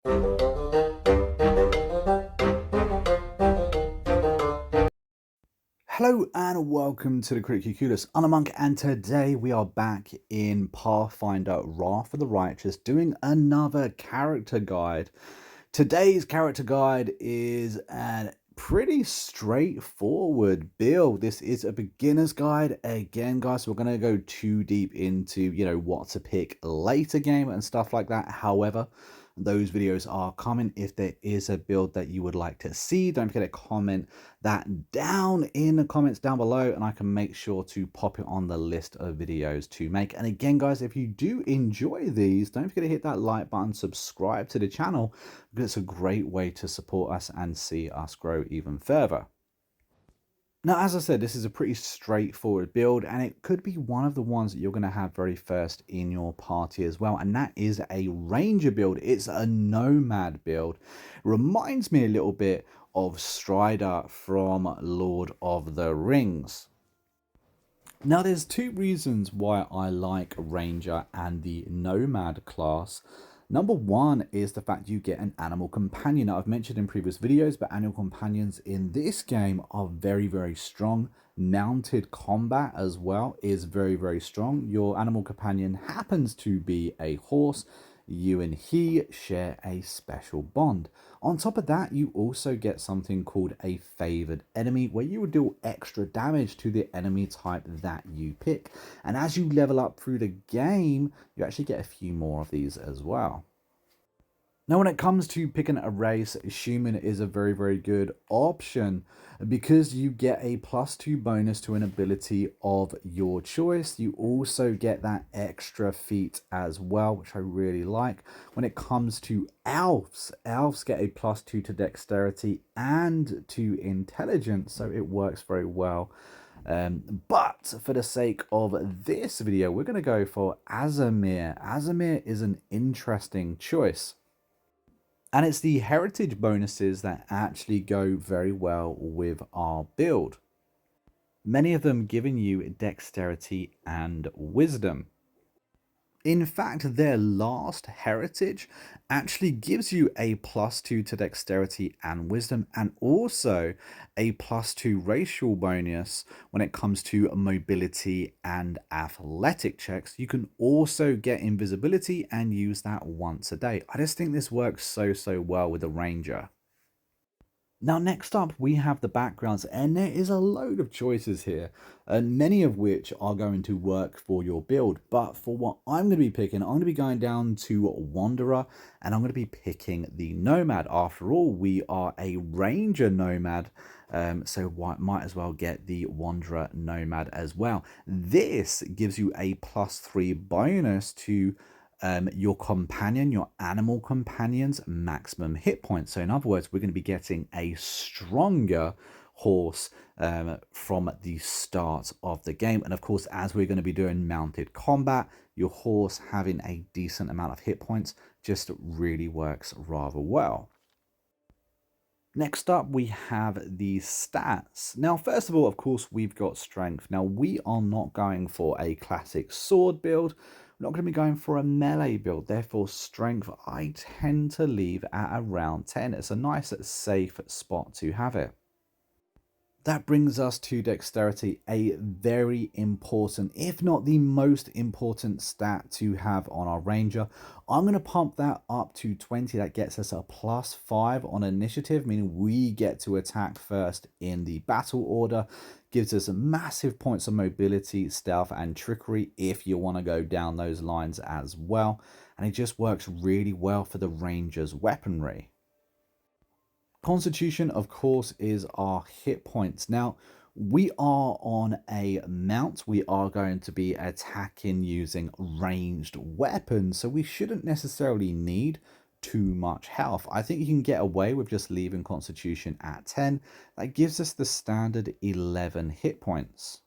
Hello and welcome to the Critically Clueless. I'm a Monk, and today we are back in Pathfinder Wrath of the Righteous doing another character guide. Today's character guide is a pretty straightforward build. This is a beginner's guide. Again, guys, we're going to go too deep into, what to pick later game and stuff like that. However, those videos are coming. If there is a build that you would like to see, don't forget to comment that down in the comments down below, and I can make sure to pop it on the list of videos to make. And again, guys, if you do enjoy these, don't forget to hit that like button, subscribe to the channel, because it's a great way to support us and see us grow even further. Now, as I said, this is a pretty straightforward build, and it could be one of the ones that you're going to have very first in your party as well, and that is a ranger build. It's a nomad build. It reminds me a little bit of Strider from Lord of the Rings. Now, there's two reasons why I like Ranger and the Nomad class. Number one is the fact you get an animal companion. Now, I've mentioned in previous videos, but animal companions in this game are very, very strong. Mounted combat as well is very, very strong. Your animal companion happens to be a horse. You and he share a special bond. On top of that, you also get something called a favored enemy, where you will deal extra damage to the enemy type that you pick. And as you level up through the game, you actually get a few more of these as well. Now, when it comes to picking a race, Human is a very, very good option because you get a +2 bonus to an ability of your choice. You also get that extra feat as well, which I really like. When it comes to elves, elves get a +2 to dexterity and to intelligence, so it works very well. But for the sake of this video, we're going to go for Azamir. Azamir is an interesting choice. And it's the heritage bonuses that actually go very well with our build. Many of them giving you dexterity and wisdom. In fact, their last heritage actually gives you a +2 to dexterity and wisdom, and also a +2 racial bonus when it comes to mobility and athletic checks. You can also get invisibility and use that once a day. I just think this works so well with the ranger. Now, next up, we have the backgrounds, and there is a load of choices here, and many of which are going to work for your build. But for what I'm going to be picking, I'm going to be going down to Wanderer, and I'm going to be picking the Nomad. After all, we are a Ranger Nomad, so might as well get the Wanderer Nomad as well. This gives you a +3 bonus to your companion, your animal companion's maximum hit points. So in other words, we're going to be getting a stronger horse from the start of the game. And of course, as we're going to be doing mounted combat, your horse having a decent amount of hit points just really works rather well. Next up, we have the stats. Now, first of all, of course, we've got strength. Now, we are not going for a classic sword build. We're not going to be going for a melee build. Therefore, strength, I tend to leave at around 10. It's a nice, safe spot to have it. That brings us to dexterity, a very important, if not the most important stat to have on our ranger. I'm going to pump that up to 20. That gets us a +5 on initiative, meaning we get to attack first in the battle order. Gives us massive points of mobility, stealth, and trickery if you want to go down those lines as well. And it just works really well for the ranger's weaponry. Constitution, of course, is our hit points. Now, we are on a mount. We are going to be attacking using ranged weapons, so we shouldn't necessarily need too much health. I think you can get away with just leaving Constitution at 10. That gives us the standard 11 hit points.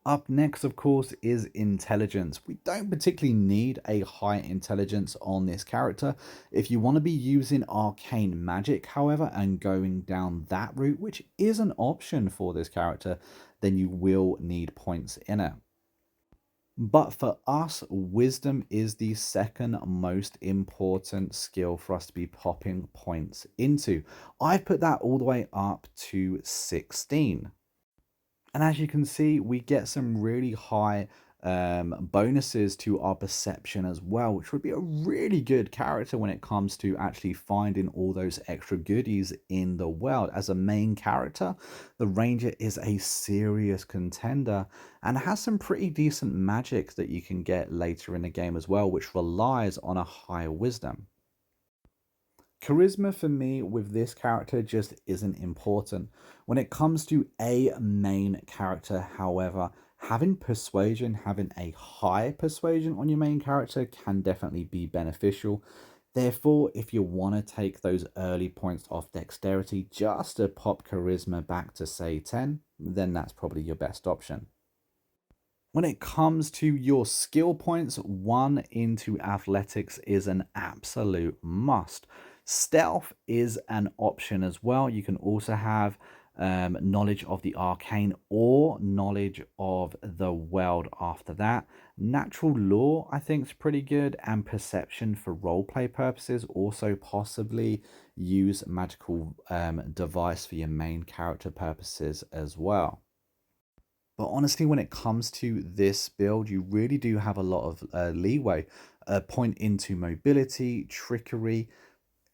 Up next, of course, is intelligence. We don't particularly need a high intelligence on this character. If you want to be using arcane magic, however, and going down that route, which is an option for this character, then you will need points in it. But for us, wisdom is the second most important skill for us to be popping points into. I've put that all the way up to 16. And as you can see, we get some really high bonuses to our perception as well, which would be a really good character when it comes to actually finding all those extra goodies in the world. As a main character, the Ranger is a serious contender and has some pretty decent magic that you can get later in the game as well, which relies on a higher wisdom. Charisma for me with this character just isn't important. When it comes to a main character, however, having persuasion, having a high persuasion on your main character can definitely be beneficial. Therefore, if you want to take those early points off dexterity just to pop charisma back to say 10, then that's probably your best option. When it comes to your skill points, 1 into athletics is an absolute must. Stealth is an option as well. You can also have knowledge of the arcane or knowledge of the world after that. Natural law, I think, is pretty good, and perception for roleplay purposes. Also, possibly use magical device for your main character purposes as well. But honestly, when it comes to this build, you really do have a lot of leeway. Point into mobility, trickery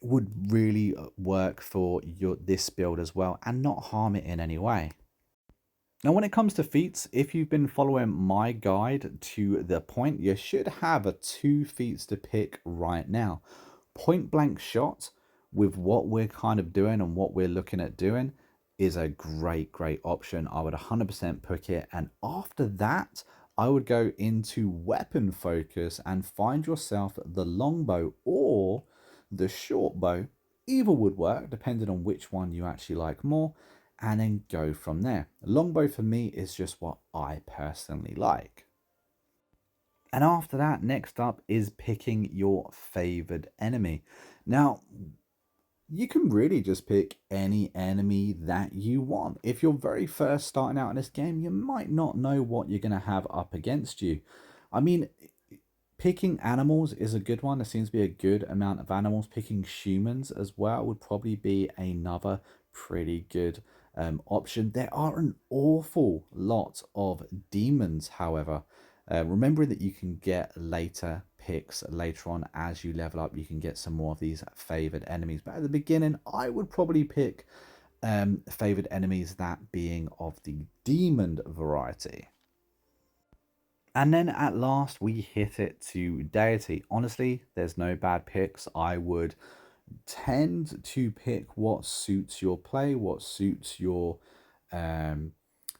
would really work for this build as well and not harm it in any way. Now, when it comes to feats, if you've been following my guide to the point, you should have 2 feats to pick right now. Point blank shot, with what we're kind of doing and what we're looking at doing, is a great option. I would 100% pick it. And after that, I would go into weapon focus and find yourself the longbow or the short bow. Either would work, depending on which one you actually like more, and then go from there. Longbow for me is just what I personally like. And after that, next up is picking your favored enemy. Now, you can really just pick any enemy that you want. If you're very first starting out in this game, you might not know what you're going to have up against you. I mean, picking animals is a good one. There seems to be a good amount of animals. Picking humans as well would probably be another pretty good option. There are an awful lot of demons, however. Remembering that you can get later picks later on as you level up, you can get some more of these favored enemies. But at the beginning, I would probably pick favored enemies, that being of the demon variety. And then at last, we hit it to Deity. Honestly, there's no bad picks. I would tend to pick what suits your play, what suits your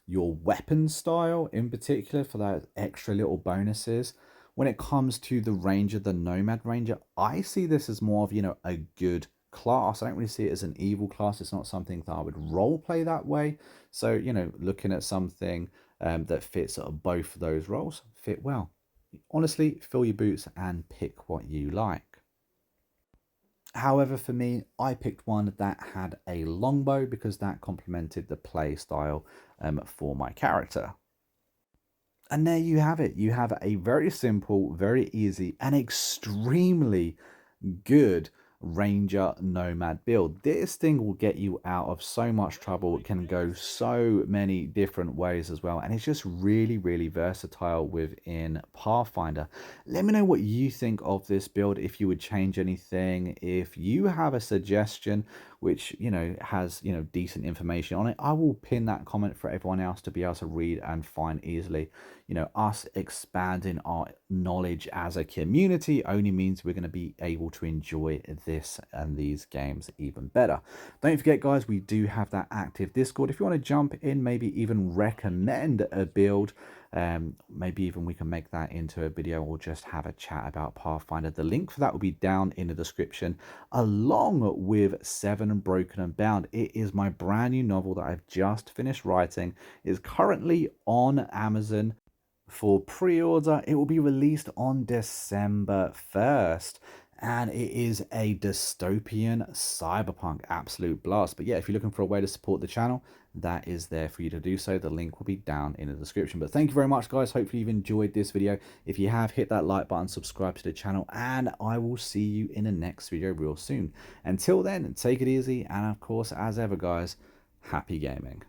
weapon style in particular for that extra little bonuses. When it comes to the Ranger, the Nomad Ranger, I see this as more of, a good class. I don't really see it as an evil class. It's not something that I would role play that way. So, looking at something that fits both of those roles fit well. Honestly, fill your boots and pick what you like. However, for me, I picked one that had a longbow because that complemented the play style for my character. And there you have it. You have a very simple, very easy, and extremely good Ranger Nomad build. This thing will get you out of so much trouble. It can go so many different ways as well, and it's just really versatile within Pathfinder. Let me know what you think of this build, if you would change anything, if you have a suggestion which has decent information on it. I will pin that comment for everyone else to be able to read and find easily. Us expanding our knowledge as a community only means we're going to be able to enjoy this and these games even better. Don't forget, guys, we do have that active Discord. If you want to jump in, maybe even recommend a build, maybe even we can make that into a video or just have a chat about Pathfinder. The link for that will be down in the description, along with Seven Broken and Bound. It is my brand new novel that I've just finished writing. It's currently on Amazon for pre-order. It will be released on December 1st, and it is a dystopian cyberpunk absolute blast. But yeah, if you're looking for a way to support the channel, that is there for you to do so. The link will be down in the description. But thank you very much, guys. Hopefully you've enjoyed this video. If you have, hit that like button, subscribe to the channel, and I will see you in the next video real soon. Until then, take it easy, and of course, as ever, guys, happy gaming.